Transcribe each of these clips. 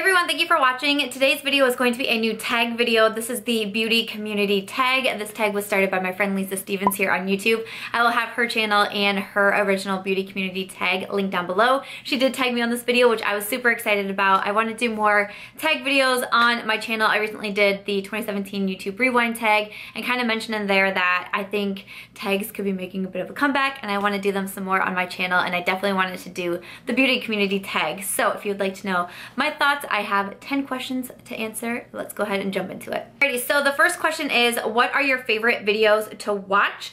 everyone, thank you for watching. Today's video is going to be a new tag video. This is the beauty community tag. This tag was started by my friend Lisa Stevens here on YouTube. I will have her channel and her original beauty community tag linked down below. She did tag me on this video, which I was super excited about. I want to do more tag videos on my channel. I recently did the 2017 YouTube Rewind tag and kind of mentioned in there that I think tags could be making a bit of a comeback and I want to do them some more on my channel, and I definitely wanted to do the beauty community tag. So if you'd like to know my thoughts, I have 10 questions to answer. Let's go ahead and jump into it. Alrighty, so the first question is, what are your favorite videos to watch?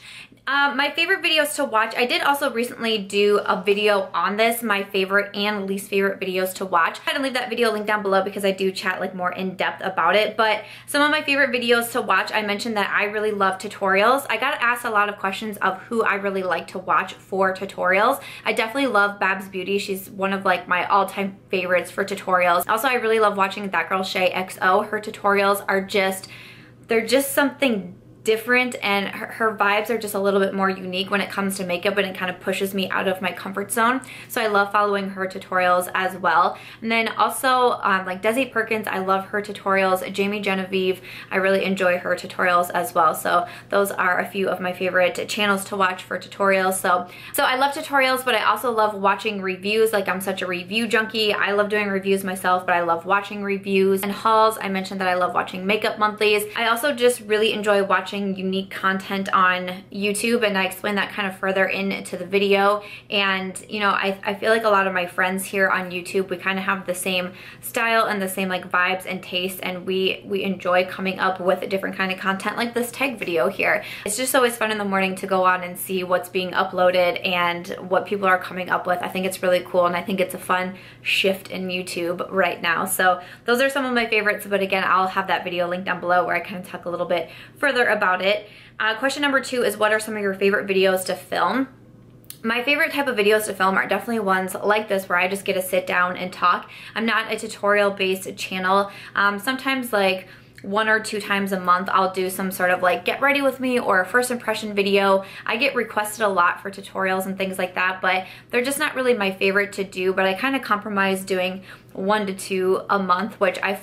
My favorite videos to watch, I did also recently do a video on this, my favorite and least favorite videos to watch. I'm gonna leave that video linked down below because I do chat like more in depth about it, but some of my favorite videos to watch, I mentioned that I really love tutorials. I got asked a lot of questions of who I really like to watch for tutorials. I definitely love Babs Beauty. She's one of like my all-time favorites for tutorials. Also, I really love watching That Girl Shay XO. Her tutorials are they're just something different, and her vibes are just a little bit more unique when it comes to makeup, and it kind of pushes me out of my comfort zone. So I love following her tutorials as well. And then also like Desi Perkins, I love her tutorials. Jamie Genevieve, I really enjoy her tutorials as well. So those are a few of my favorite channels to watch for tutorials. So I love tutorials, but I also love watching reviews. Like, I'm such a review junkie. I love doing reviews myself, but I love watching reviews and hauls. I mentioned that I love watching makeup monthlies. I also just really enjoy watching unique content on YouTube, and I explain that kind of further into the video. And you know, I feel like a lot of my friends here on YouTube, we kind of have the same style and the same like vibes and taste, and we enjoy coming up with a different kind of content like this tag video here. It's just always fun in the morning to go on and see what's being uploaded and what people are coming up with. I think it's really cool, and I think it's a fun shift in YouTube right now. So those are some of my favorites, but again, I'll have that video linked down below where I kind of talk a little bit further about it. Question number 2 is, what are some of your favorite videos to film? My favorite type of videos to film are definitely ones like this where I just get to sit down and talk. I'm not a tutorial based channel. Sometimes like 1 or 2 times a month I'll do some sort of like get ready with me or a first impression video. I get requested a lot for tutorials and things like that, but they're just not really my favorite to do. But I kind of compromise doing 1 to 2 a month, which I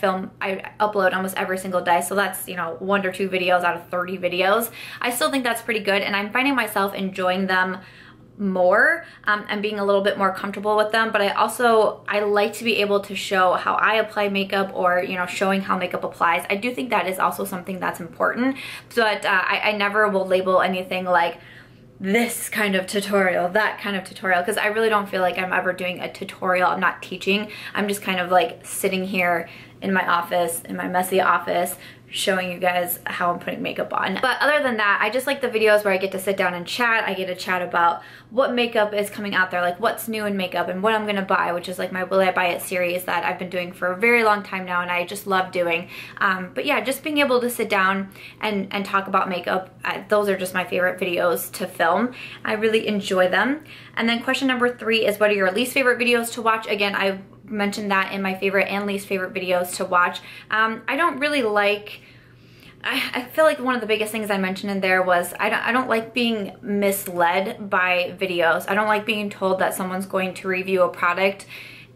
upload almost every single day. So that's, you know, 1 or 2 videos out of 30 videos. I still think that's pretty good, and I'm finding myself enjoying them more and being a little bit more comfortable with them. But I like to be able to show how I apply makeup, or you know, showing how makeup applies. I do think that is also something that's important, but I never will label anything like this kind of tutorial, that kind of tutorial, because I really don't feel like I'm ever doing a tutorial. I'm not teaching. I'm just kind of like sitting here in my office, in my messy office, showing you guys how I'm putting makeup on. But other than that, I just like the videos where I get to sit down and chat. I get to chat about what makeup is coming out there, like what's new in makeup and what I'm gonna buy, which is like my Will I Buy It series that I've been doing for a very long time now, and I just love doing. But yeah, just being able to sit down and talk about makeup, those are just my favorite videos to film. I really enjoy them. And then question number 3 is, what are your least favorite videos to watch? Again, I mentioned that in my favorite and least favorite videos to watch. I don't really like, I feel like one of the biggest things I mentioned in there was I don't like being misled by videos. I don't like being told that someone's going to review a product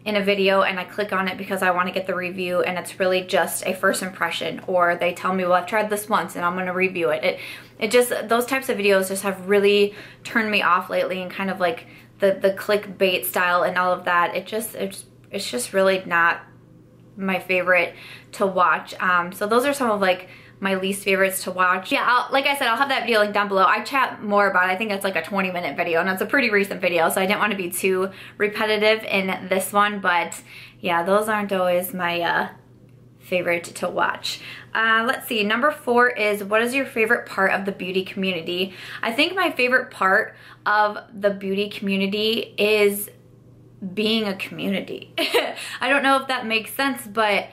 in a video and I click on it because I want to get the review, and it's really just a first impression, or they tell me, well, I've tried this once and I'm going to review it. It just, those types of videos just have really turned me off lately, and kind of like the clickbait style and all of that. It's just really not my favorite to watch. So those are some of like my least favorites to watch. Yeah, like I said, I'll have that video linked down below. I chat more about it. I think it's like a 20-minute video, and it's a pretty recent video, so I didn't want to be too repetitive in this one. But yeah, those aren't always my favorite to watch. Let's see, number 4 is, what is your favorite part of the beauty community? I think my favorite part of the beauty community is being a community. I don't know if that makes sense, but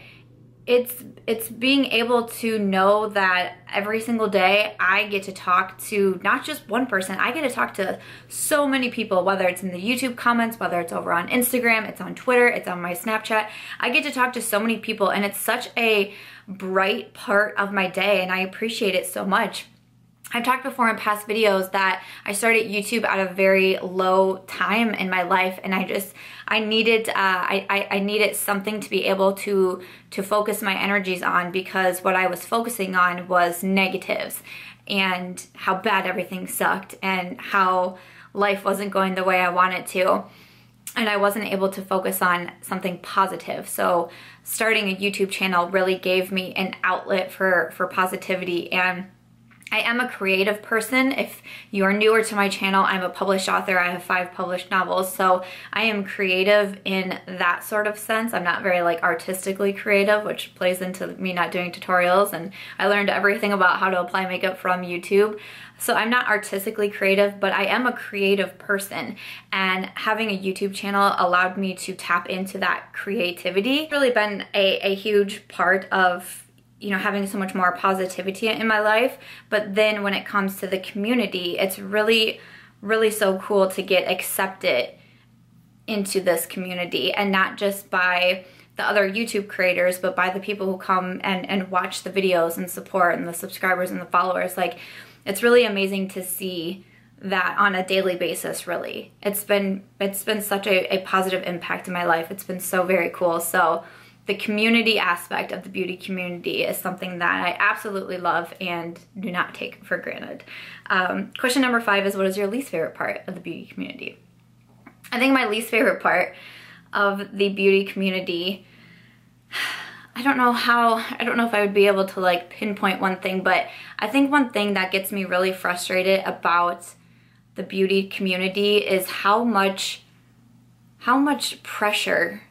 it's being able to know that every single day I get to talk to not just one person, I get to talk to so many people, whether it's in the YouTube comments, whether it's over on Instagram, it's on Twitter, it's on my Snapchat. I get to talk to so many people, and it's such a bright part of my day, and I appreciate it so much. I've talked before in past videos that I started YouTube at a very low time in my life, and I needed something to be able to focus my energies on, because what I was focusing on was negatives and how bad everything sucked and how life wasn't going the way I wanted to. And I wasn't able to focus on something positive. So starting a YouTube channel really gave me an outlet for positivity. And I am a creative person. If you are newer to my channel, I'm a published author. I have 5 published novels. So I am creative in that sort of sense. I'm not very like artistically creative, which plays into me not doing tutorials. And I learned everything about how to apply makeup from YouTube. So I'm not artistically creative, but I am a creative person. And having a YouTube channel allowed me to tap into that creativity. It's really been a huge part of, you know, having so much more positivity in my life. But then when it comes to the community, it's really, really so cool to get accepted into this community, and not just by the other YouTube creators, but by the people who come and watch the videos and support, and the subscribers and the followers. Like, it's really amazing to see that on a daily basis, really. It's been such a positive impact in my life. It's been so very cool. So the community aspect of the beauty community is something that I absolutely love and do not take for granted. Question number 5 is, what is your least favorite part of the beauty community? I think my least favorite part of the beauty community, I don't know if I would be able to like pinpoint one thing, but I think one thing that gets me really frustrated about the beauty community is how much pressure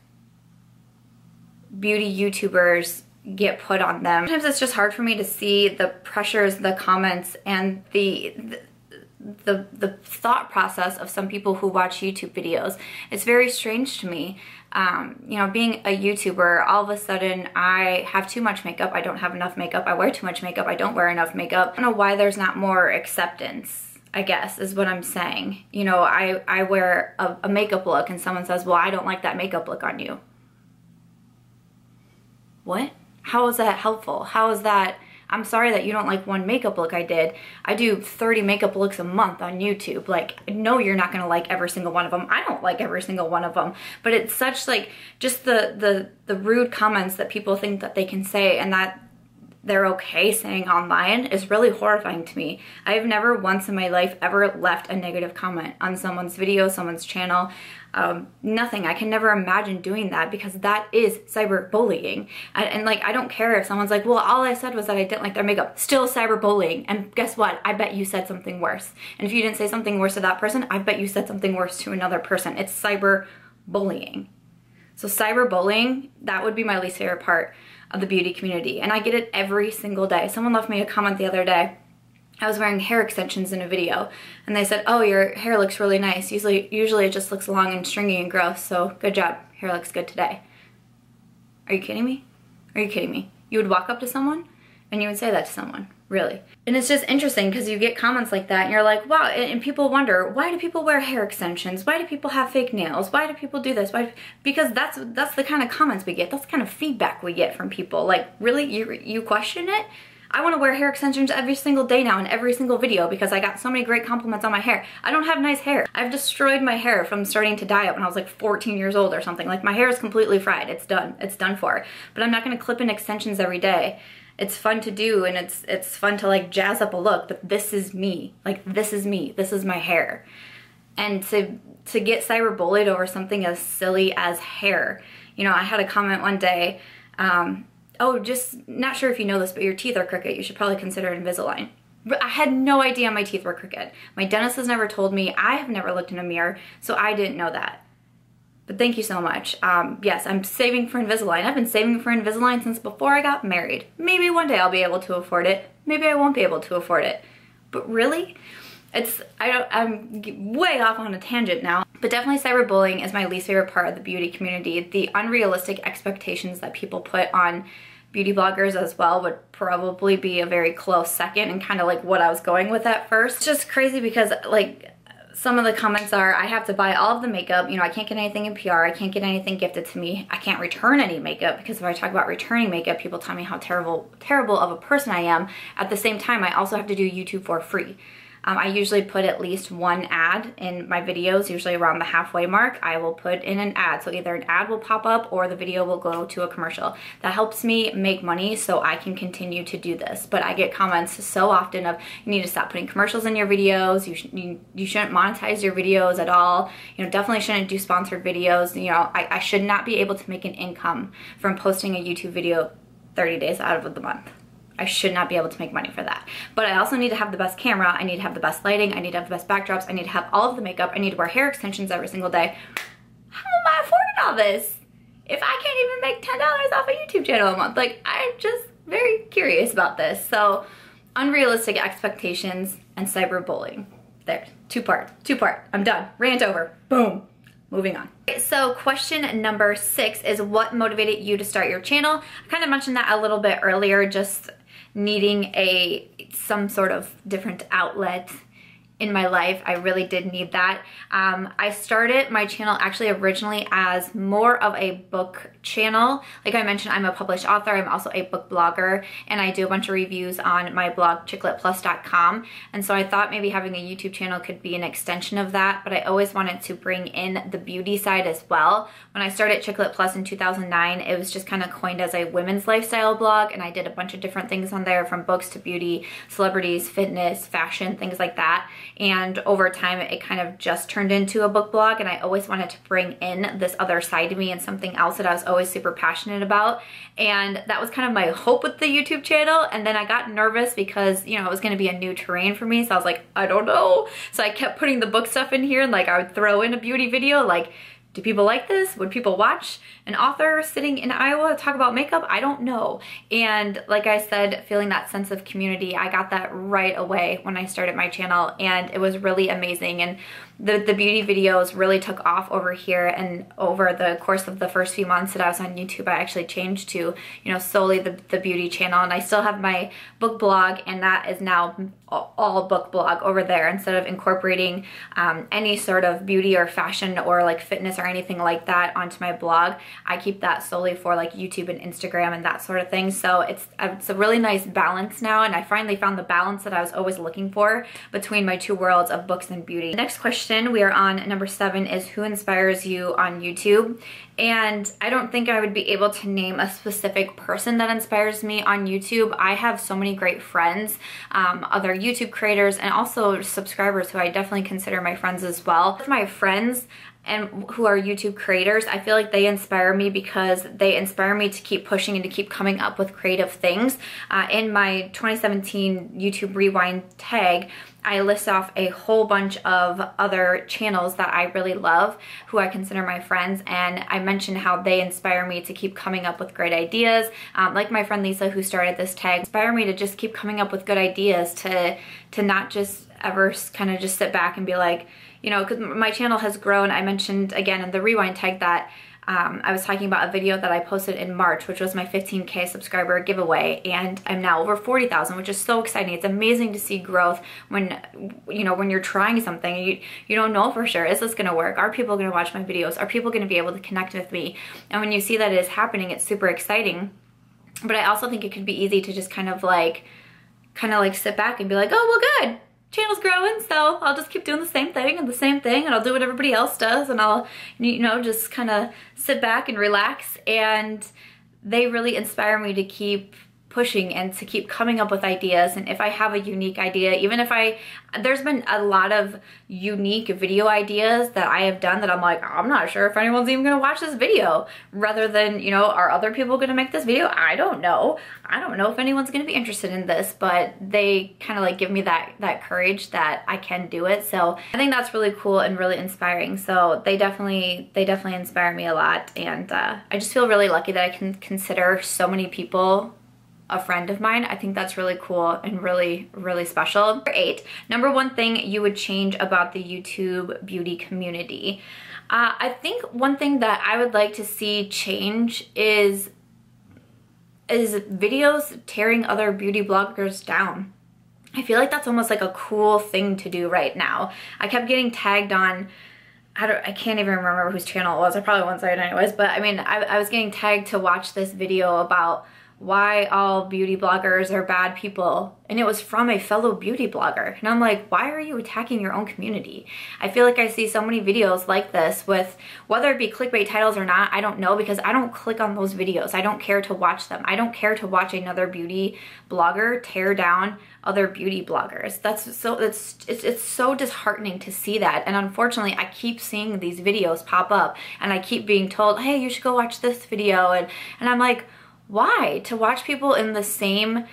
beauty YouTubers get put on them. Sometimes it's just hard for me to see the pressures, the comments, and the thought process of some people who watch YouTube videos. It's very strange to me. You know, being a YouTuber, all of a sudden I have too much makeup, I don't have enough makeup, I wear too much makeup, I don't wear enough makeup. I don't know why there's not more acceptance, I guess, is what I'm saying. You know, I wear a makeup look and someone says, well, I don't like that makeup look on you. What? How is that helpful? How is that? I'm sorry that you don't like one makeup look I did. I do 30 makeup looks a month on YouTube. Like, no, you're not gonna like every single one of them. I don't like every single one of them. But it's such like, just the rude comments that people think that they can say and that they're okay saying online is really horrifying to me. I've never once in my life ever left a negative comment on someone's video, someone's channel. Nothing. I can never imagine doing that, because that is cyberbullying. And like, I don't care if someone's like, well, all I said was that I didn't like their makeup. Still cyberbullying. And guess what? I bet you said something worse. And if you didn't say something worse to that person, I bet you said something worse to another person. It's cyberbullying. So cyberbullying, that would be my least favorite part of the beauty community. And I get it every single day. Someone left me a comment the other day. I was wearing hair extensions in a video, and they said, oh, your hair looks really nice. Usually it just looks long and stringy and gross, so good job. Hair looks good today. Are you kidding me? Are you kidding me? You would walk up to someone and you would say that to someone, really. And it's just interesting because you get comments like that and you're like, wow, and people wonder, why do people wear hair extensions? Why do people have fake nails? Why do people do this? Why? Because that's the kind of comments we get. That's the kind of feedback we get from people. Like, really, you question it? I want to wear hair extensions every single day now in every single video because I got so many great compliments on my hair. I don't have nice hair. I've destroyed my hair from starting to dye it when I was like 14 years old or something. Like, my hair is completely fried. It's done. It's done for. But I'm not going to clip in extensions every day. It's fun to do, and it's fun to like jazz up a look, but this is me. Like, this is me. This is my hair. And to get cyberbullied over something as silly as hair. You know, I had a comment one day, oh, just not sure if you know this, but your teeth are crooked. You should probably consider Invisalign. But I had no idea my teeth were crooked. My dentist has never told me. I have never looked in a mirror, so I didn't know that. But thank you so much. Yes, I'm saving for Invisalign. I've been saving for Invisalign since before I got married. Maybe one day I'll be able to afford it. Maybe I won't be able to afford it. But really? I'm way off on a tangent now. But definitely cyberbullying is my least favorite part of the beauty community. The unrealistic expectations that people put on beauty bloggers as well would probably be a very close second, and kind of like what I was going with at first. It's just crazy because like some of the comments are, I have to buy all of the makeup, you know, I can't get anything in PR, I can't get anything gifted to me, I can't return any makeup, because if I talk about returning makeup, people tell me how terrible of a person I am. At the same time, I also have to do YouTube for free. I usually put at least one ad in my videos, usually around the halfway mark. I will put in an ad. So either an ad will pop up or the video will go to a commercial. That helps me make money so I can continue to do this. But I get comments so often of, you need to stop putting commercials in your videos, you shouldn't monetize your videos at all, you know, definitely shouldn't do sponsored videos. You know, I should not be able to make an income from posting a YouTube video 30 days out of the month. I should not be able to make money for that. But I also need to have the best camera, I need to have the best lighting, I need to have the best backdrops, I need to have all of the makeup, I need to wear hair extensions every single day. How am I affording all this if I can't even make $10 off a YouTube channel a month? Like, I'm just very curious about this. So, unrealistic expectations and cyberbullying. There, two-part. I'm done. Rant over. Boom. Moving on. So question number 6 is, what motivated you to start your channel? I kind of mentioned that a little bit earlier, just needing some sort of different outlet in my life. I really did need that. I started my channel actually originally as more of a book channel. Like I mentioned, I'm a published author. I'm also a book blogger, and I do a bunch of reviews on my blog, chicletplus.com. And so I thought maybe having a YouTube channel could be an extension of that, but I always wanted to bring in the beauty side as well. When I started Chicklet Plus in 2009, it was just kind of coined as a women's lifestyle blog, and I did a bunch of different things on there, from books to beauty, celebrities, fitness, fashion, things like that. And over time, it kind of just turned into a book blog, and I always wanted to bring in this other side to me and something else that I was always super passionate about. And that was kind of my hope with the YouTube channel. And then I got nervous because, you know, it was going to be a new terrain for me. So I was like, I don't know. So I kept putting the book stuff in here, and like I would throw in a beauty video, like, do people like this? Would people watch an author sitting in Iowa talk about makeup? I don't know. And like I said, feeling that sense of community, I got that right away when I started my channel, and it was really amazing. And the beauty videos really took off over here, and over the course of the first few months that I was on YouTube, I actually changed to, you know, solely the beauty channel. And I still have my book blog, and that is now all book blog over there, instead of incorporating any sort of beauty or fashion or like fitness or anything like that onto my blog. I keep that solely for like YouTube and Instagram and that sort of thing. So it's a really nice balance now, and I finally found the balance that I was always looking for between my two worlds of books and beauty. The next question, we are on number 7, is who inspires you on YouTube? And I don't think I would be able to name a specific person that inspires me on YouTube. I have so many great friends, other YouTube creators, and also subscribers who I definitely consider my friends as well. My friends and who are YouTube creators, I feel like they inspire me because they inspire me to keep pushing and to keep coming up with creative things. In my 2017 YouTube Rewind tag, I list off a whole bunch of other channels that I really love, who I consider my friends, and I mentioned how they inspire me to keep coming up with great ideas. Like my friend Lisa, who started this tag, inspire me to just keep coming up with good ideas, to not just ever kind of just sit back and be like, you know, because my channel has grown. I mentioned again in the Rewind tag that I was talking about a video that I posted in March, which was my 15K subscriber giveaway, and I'm now over 40,000, which is so exciting. It's amazing to see growth when, you know, when you're trying something, you don't know for sure, is this gonna work? Are people gonna watch my videos? Are people gonna be able to connect with me? And when you see that it is happening, it's super exciting. But I also think it could be easy to just kind of like sit back and be like, oh, well, good. Channel's growing, so I'll just keep doing the same thing, and I'll do what everybody else does, and I'll, you know, just kind of sit back and relax. And they really inspire me to keep pushing and to keep coming up with ideas. And if I have a unique idea, even if there's been a lot of unique video ideas that I have done that I'm like, I'm not sure if anyone's even gonna watch this video, rather than, you know, are other people gonna make this video? I don't know if anyone's gonna be interested in this, but they kind of like give me that courage that I can do it. So I think that's really cool and really inspiring. So they definitely inspire me a lot, and I just feel really lucky that I can consider so many people a friend of mine. I think that's really cool and really, really special. Number 8, number 1 thing you would change about the YouTube beauty community. I think one thing that I would like to see change is videos tearing other beauty bloggers down. I feel like that's almost like a cool thing to do right now. I kept getting tagged on, I can't even remember whose channel it was. I probably won't say it anyways, but I mean, I was getting tagged to watch this video about why all beauty bloggers are bad people, and it was from a fellow beauty blogger, and I'm like, why are you attacking your own community? I feel like I see so many videos like this with, whether it be clickbait titles or not, I don't know, because I don't click on those videos. I don't care to watch them. I don't care to watch another beauty blogger tear down other beauty bloggers. It's so disheartening to see that, and unfortunately I keep seeing these videos pop up, and I keep being told, hey, you should go watch this video, and I'm like, why? To watch people in the same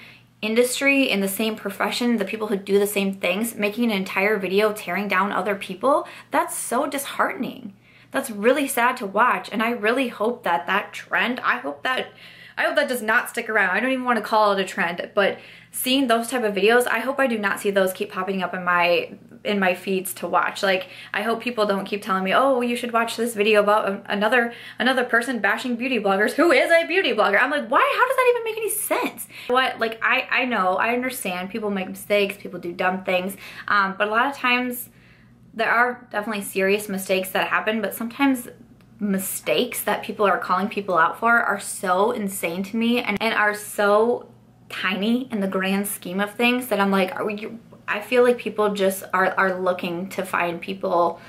industry, in the same profession, the people who do the same things, making an entire video tearing down other people? That's so disheartening. That's really sad to watch, and I really hope that that trend, I hope that does not stick around. I don't even want to call it a trend, but seeing those type of videos, I hope I do not see those keep popping up in my feeds to watch. Like, I hope people don't keep telling me, oh, you should watch this video about another person bashing beauty bloggers who is a beauty blogger. I'm like, why? How does that even make any sense? What? Like, I know, I understand people make mistakes, people do dumb things, but a lot of times there are definitely serious mistakes that happen, but sometimes mistakes that people are calling people out for are so insane to me and are so tiny in the grand scheme of things that I'm like, I feel like people just are looking to find people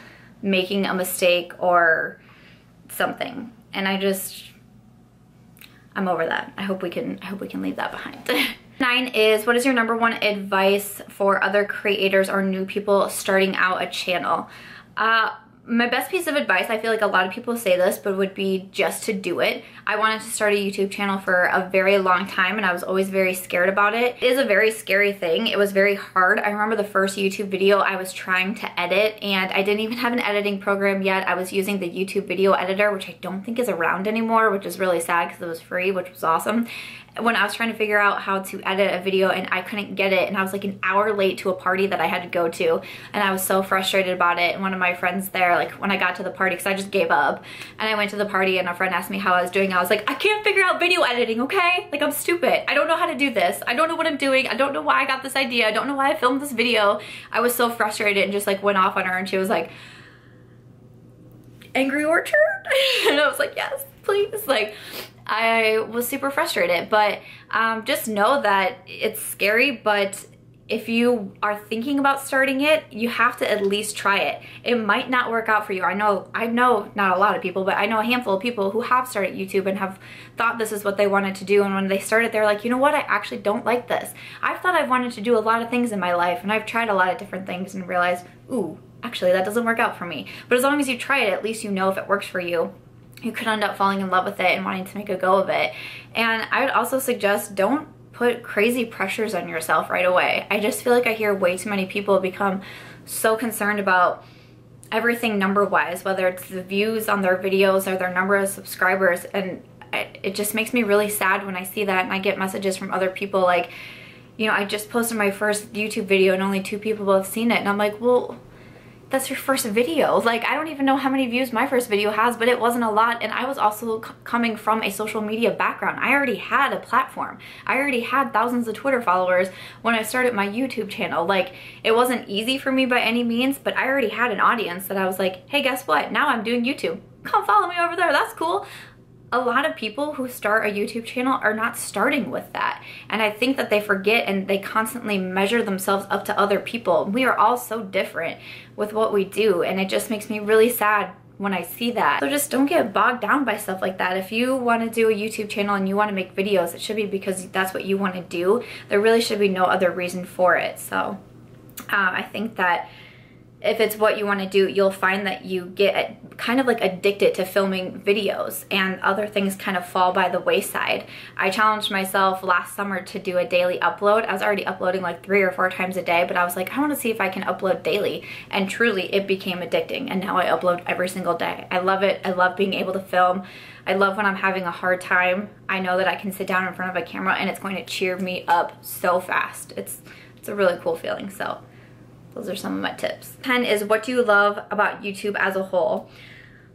making a mistake or something, and I'm over that. I hope we can leave that behind. 9 is, what is your number one advice for other creators or new people starting out a channel? My best piece of advice, I feel like a lot of people say this, but would be just to do it. I wanted to start a YouTube channel for a very long time, and I was always very scared about it. It is a very scary thing. It was very hard. I remember the first YouTube video I was trying to edit, and I didn't even have an editing program yet. I was using the YouTube video editor, which I don't think is around anymore, which is really sad because it was free, which was awesome. When I was trying to figure out how to edit a video and I couldn't get it, and I was like an hour late to a party that I had to go to, and I was so frustrated about it. And one of my friends there, like when I got to the party, because I just gave up, and I went to the party and a friend asked me how I was doing, I was like, I can't figure out video editing, okay? Like, I'm stupid. I don't know how to do this. I don't know what I'm doing. I don't know why I got this idea. I don't know why I filmed this video. I was so frustrated and just like went off on her, and she was like, Angry Orchard? And I was like, yes, please. Like, I was super frustrated, but just know that it's scary, but if you are thinking about starting it, you have to at least try it. It might not work out for you. I know not a lot of people, but I know a handful of people who have started YouTube and have thought this is what they wanted to do, and when they started, they're like, you know what, I actually don't like this. I've thought I've wanted to do a lot of things in my life, and I've tried a lot of different things and realized, ooh, actually that doesn't work out for me. But as long as you try it, at least you know if it works for you. You could end up falling in love with it and wanting to make a go of it. And I would also suggest, don't put crazy pressures on yourself right away. I just feel like I hear way too many people become so concerned about everything number-wise, whether it's the views on their videos or their number of subscribers, and it just makes me really sad when I see that, and I get messages from other people like, you know, I just posted my first YouTube video and only 2 people have seen it, and I'm like, well, that's your first video. Like, I don't even know how many views my first video has, but it wasn't a lot, and I was also coming from a social media background. I already had a platform. I already had thousands of Twitter followers when I started my YouTube channel. Like, it wasn't easy for me by any means, but I already had an audience that I was like, hey, guess what? Now I'm doing YouTube. Come follow me over there. That's cool. A lot of people who start a YouTube channel are not starting with that. And I think that they forget, and they constantly measure themselves up to other people. We are all so different with what we do, and it just makes me really sad when I see that. So just don't get bogged down by stuff like that. If you want to do a YouTube channel and you want to make videos, it should be because that's what you want to do. There really should be no other reason for it. So I think that if it's what you want to do, you'll find that you get kind of like addicted to filming videos, and other things kind of fall by the wayside. I challenged myself last summer to do a daily upload. I was already uploading like 3 or 4 times a day, but I was like, I want to see if I can upload daily, and truly it became addicting, and now I upload every single day. I love it. I love being able to film. I love when I'm having a hard time, I know that I can sit down in front of a camera and it's going to cheer me up so fast. It's a really cool feeling. So those are some of my tips. 10 is, what do you love about YouTube as a whole?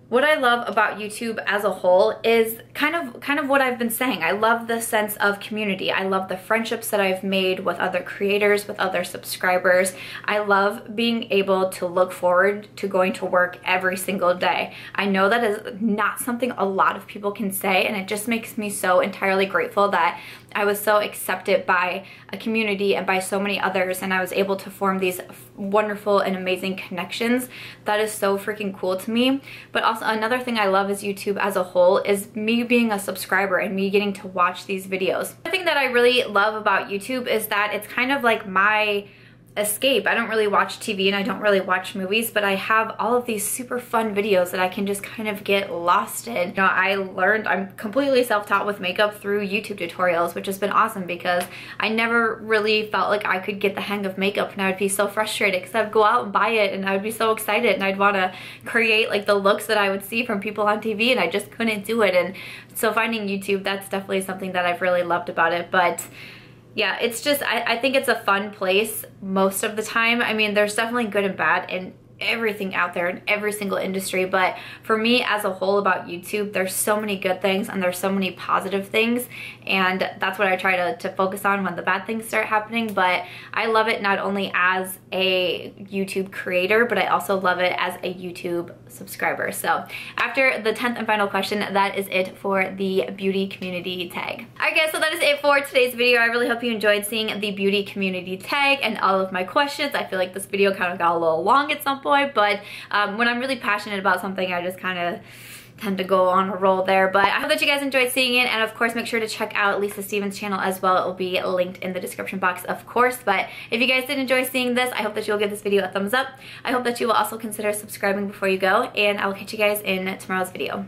What I love about YouTube as a whole is kind of what I've been saying. I love the sense of community. I love the friendships that I've made with other creators, with other subscribers. I love being able to look forward to going to work every single day. I know that is not something a lot of people can say, and it just makes me so entirely grateful that I was so accepted by a community and by so many others, and I was able to form these wonderful and amazing connections. That is so freaking cool to me. But also another thing I love is YouTube as a whole is me being a subscriber and me getting to watch these videos. The thing that I really love about YouTube is that it's kind of like my escape. I don't really watch TV and I don't really watch movies, but I have all of these super fun videos that I can just kind of get lost in. You know, I'm completely self-taught with makeup through YouTube tutorials, which has been awesome because I never really felt like I could get the hang of makeup, and I would be so frustrated because I'd go out and buy it and I would be so excited and I'd want to create like the looks that I would see from people on TV, and I just couldn't do it. And so finding YouTube, that's definitely something that I've really loved about it. But yeah, it's just, I think it's a fun place most of the time. I mean, there's definitely good and bad in everything out there in every single industry, but for me as a whole about YouTube, there's so many good things and there's so many positive things, and that's what I try to focus on when the bad things start happening. But I love it not only as a YouTube creator, but I also love it as a YouTube subscriber. So after the 10th and final question, that is it for the beauty community tag. Alright guys, so that is it for today's video. I really hope you enjoyed seeing the beauty community tag and all of my questions. I feel like this video kind of got a little long at some point, but when I'm really passionate about something, I just kind of tend to go on a roll there. But I hope that you guys enjoyed seeing it, and of course make sure to check out Lisa Stevens' channel as well. It will be linked in the description box, of course. But if you guys did enjoy seeing this, I hope that you'll give this video a thumbs up. I hope that you will also consider subscribing before you go, and I will catch you guys in tomorrow's video.